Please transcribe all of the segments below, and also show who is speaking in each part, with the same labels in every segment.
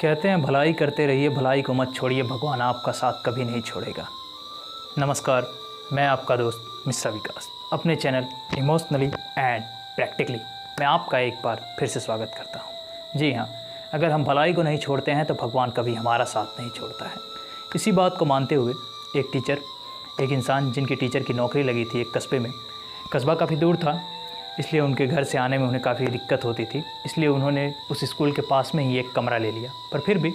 Speaker 1: कहते हैं भलाई करते रहिए, भलाई को मत छोड़िए, भगवान आपका साथ कभी नहीं छोड़ेगा। नमस्कार, मैं आपका दोस्त मिस्टर विकास अपने चैनल इमोशनली एंड प्रैक्टिकली मैं आपका एक बार फिर से स्वागत करता हूं। जी हाँ, अगर हम भलाई को नहीं छोड़ते हैं तो भगवान कभी हमारा साथ नहीं छोड़ता है। इसी बात को मानते हुए एक इंसान जिनकी टीचर की नौकरी लगी थी एक कस्बे में, कस्बा काफ़ी दूर था, इसलिए उनके घर से आने में उन्हें काफ़ी दिक्कत होती थी। इसलिए उन्होंने उस स्कूल के पास में ही एक कमरा ले लिया, पर फिर भी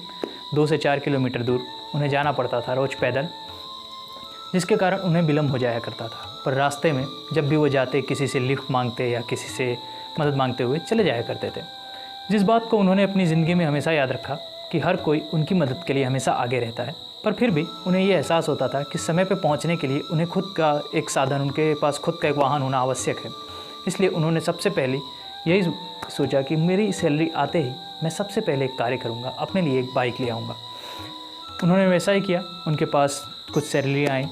Speaker 1: 2 से 4 किलोमीटर दूर उन्हें जाना पड़ता था रोज़ पैदल, जिसके कारण उन्हें विलम्ब हो जाया करता था। पर रास्ते में जब भी वो जाते, किसी से लिफ्ट मांगते या किसी से मदद मांगते हुए चले जाया करते थे। जिस बात को उन्होंने अपनी ज़िंदगी में हमेशा याद रखा कि हर कोई उनकी मदद के लिए हमेशा आगे रहता है, पर फिर भी उन्हें ये एहसास होता था कि समय पर पहुँचने के लिए उन्हें खुद का एक साधन, उनके पास खुद का एक वाहन होना आवश्यक है। इसलिए उन्होंने सबसे पहले यही सोचा कि मेरी सैलरी आते ही मैं सबसे पहले एक कार्य करूँगा, अपने लिए एक बाइक ले आऊँगा। उन्होंने वैसा ही किया। उनके पास कुछ सैलरी आई।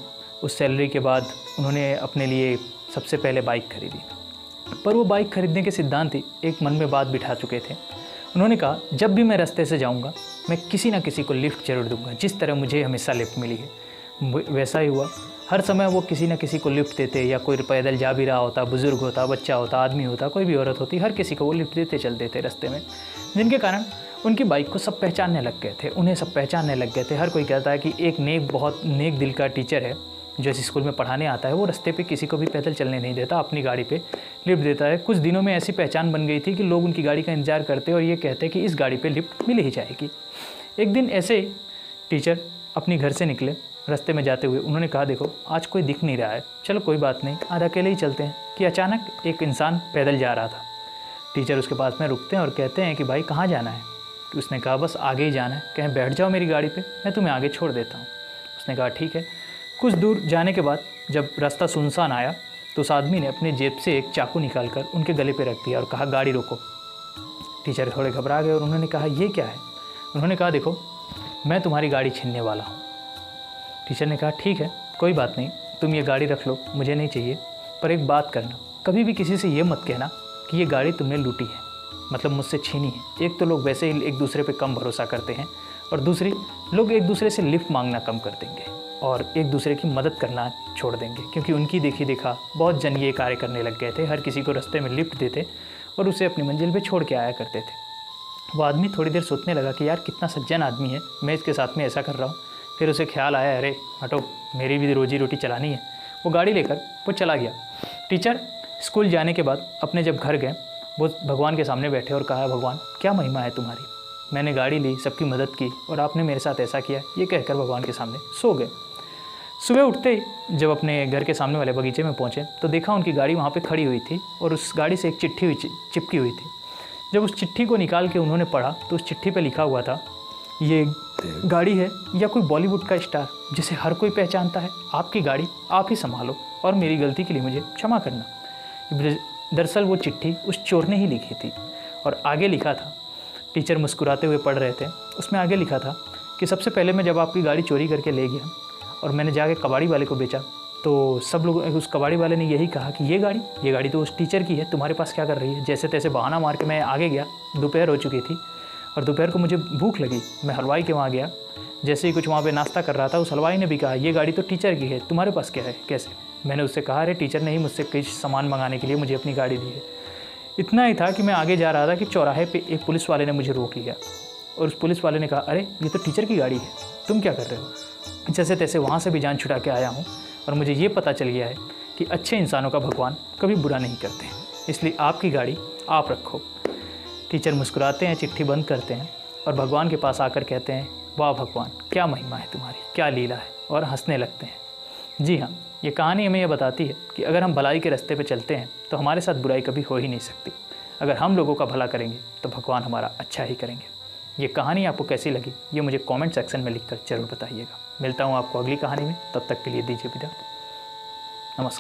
Speaker 1: उस सैलरी के बाद उन्होंने अपने लिए सबसे पहले बाइक खरीदी। पर वो बाइक खरीदने के सिद्धांत एक मन में बात बिठा चुके थे। उन्होंने कहा, जब भी मैं रास्ते से जाऊँगा मैं किसी ना किसी को लिफ्ट जरूर दूँगा, जिस तरह मुझे हमेशा लिफ्ट मिली है। वैसा ही हुआ। हर समय वो किसी न किसी को लिफ्ट देते, या कोई पैदल जा भी रहा होता, बुज़ुर्ग होता, बच्चा होता, आदमी होता, कोई भी औरत होती, हर किसी को वो लिफ्ट देते चलते थे रास्ते में, जिनके कारण उनकी बाइक को सब पहचानने लग गए थे। उन्हें सब पहचानने लग गए थे। हर कोई कहता है कि एक बहुत नेक दिल का टीचर है जो इस स्कूल में पढ़ाने आता है, वो रास्ते पे किसी को भी पैदल चलने नहीं देता, अपनी गाड़ी पे लिफ्ट देता है। कुछ दिनों में ऐसी पहचान बन गई थी कि लोग उनकी गाड़ी का इंतजार करते और ये कहते कि इस गाड़ी पे लिफ्ट मिल ही जाएगी। एक दिन ऐसे टीचर अपनी घर से निकले। रास्ते में जाते हुए उन्होंने कहा, देखो आज कोई दिख नहीं रहा है, चलो कोई बात नहीं, आज अकेले ही चलते हैं। कि अचानक एक इंसान पैदल जा रहा था। टीचर उसके पास में रुकते हैं और कहते हैं कि भाई कहाँ जाना है? तो उसने कहा, बस आगे ही जाना है। कहें बैठ जाओ मेरी गाड़ी पे, मैं तुम्हें आगे छोड़ देता हूँ। उसने कहा ठीक है। कुछ दूर जाने के बाद जब रास्ता सुनसान आया तो उस आदमी ने अपने जेब से एक चाकू निकाल कर उनके गले पर रख दिया और कहा, गाड़ी रोको। टीचर थोड़े घबरा गए और उन्होंने कहा, ये क्या है? उन्होंने कहा, देखो मैं तुम्हारी गाड़ी छीनने वाला हूँ। टीचर ने कहा, ठीक है कोई बात नहीं, तुम ये गाड़ी रख लो, मुझे नहीं चाहिए, पर एक बात करना, कभी भी किसी से ये मत कहना कि ये गाड़ी तुमने लूटी है, मतलब मुझसे छीनी है। एक तो लोग वैसे ही एक दूसरे पे कम भरोसा करते हैं, और दूसरी, लोग एक दूसरे से लिफ्ट मांगना कम कर देंगे और एक दूसरे की मदद करना छोड़ देंगे, क्योंकि उनकी देखी देखा बहुत जन ये कार्य करने लग गए थे। हर किसी को रास्ते में लिफ्ट देते और उसे अपनी मंजिल पर छोड़ के आया करते थे। वो आदमी थोड़ी देर सोचने लगा कि यार कितना सज्जन आदमी है, मैं इसके साथ में ऐसा कर रहा हूँ। फिर उसे ख्याल आया, अरे हटो, मेरी भी रोजी रोटी चलानी है। वो गाड़ी लेकर वो चला गया। टीचर स्कूल जाने के बाद अपने जब घर गए, वो भगवान के सामने बैठे और कहा, भगवान क्या महिमा है तुम्हारी, मैंने गाड़ी ली, सबकी मदद की और आपने मेरे साथ ऐसा किया। ये कहकर भगवान के सामने सो गए। सुबह उठते ही जब अपने घर के सामने वाले बगीचे में पहुँचे तो देखा उनकी गाड़ी वहाँ पर खड़ी हुई थी और उस गाड़ी से एक चिट्ठी चिपकी हुई थी। जब उस चिट्ठी को निकाल के उन्होंने पढ़ा तो उस चिट्ठी पे लिखा हुआ था, ये गाड़ी है या कोई बॉलीवुड का स्टार जिसे हर कोई पहचानता है, आपकी गाड़ी आप ही संभालो और मेरी गलती के लिए मुझे क्षमा करना। दरअसल वो चिट्ठी उस चोर ने ही लिखी थी और आगे लिखा था, टीचर मुस्कुराते हुए पढ़ रहे थे, उसमें आगे लिखा था कि सबसे पहले मैं जब आपकी गाड़ी चोरी करके ले गया और मैंने जाके कबाड़ी वाले को बेचा तो सब लोग, उस कबाड़ी वाले ने यही कहा कि ये गाड़ी तो उस टीचर की है, तुम्हारे पास क्या कर रही है? जैसे तैसे बहाना मार के मैं आगे गया। दोपहर हो चुकी थी और दोपहर को मुझे भूख लगी। मैं हलवाई के वहाँ गया। जैसे ही कुछ वहाँ पे नाश्ता कर रहा था, उस हलवाई ने भी कहा, ये गाड़ी तो टीचर की है, तुम्हारे पास क्या है, कैसे? मैंने उससे कहा, अरे टीचर ने ही मुझसे कुछ सामान मंगाने के लिए मुझे अपनी गाड़ी दी है। इतना ही था कि मैं आगे जा रहा था कि चौराहे पर एक पुलिस वाले ने मुझे रोक लिया और उस पुलिस वाले ने कहा, अरे ये तो टीचर की गाड़ी है, तुम क्या कर रहे हो? जैसे तैसे वहाँ से भी जान छुड़ा के आया हूँ और मुझे ये पता चल गया है कि अच्छे इंसानों का भगवान कभी बुरा नहीं करते, इसलिए आपकी गाड़ी आप रखो। टीचर मुस्कुराते हैं, चिट्ठी बंद करते हैं और भगवान के पास आकर कहते हैं, वाह भगवान क्या महिमा है तुम्हारी, क्या लीला है, और हंसने लगते हैं। जी हाँ, ये कहानी हमें यह बताती है कि अगर हम भलाई के रास्ते पर चलते हैं तो हमारे साथ बुराई कभी हो ही नहीं सकती। अगर हम लोगों का भला करेंगे तो भगवान हमारा अच्छा ही करेंगे। ये कहानी आपको कैसी लगी ये मुझे कमेंट सेक्शन में लिखकर ज़रूर बताइएगा। मिलता हूँ आपको अगली कहानी में, तब तक के लिए दीजिए विदा। नमस्कार।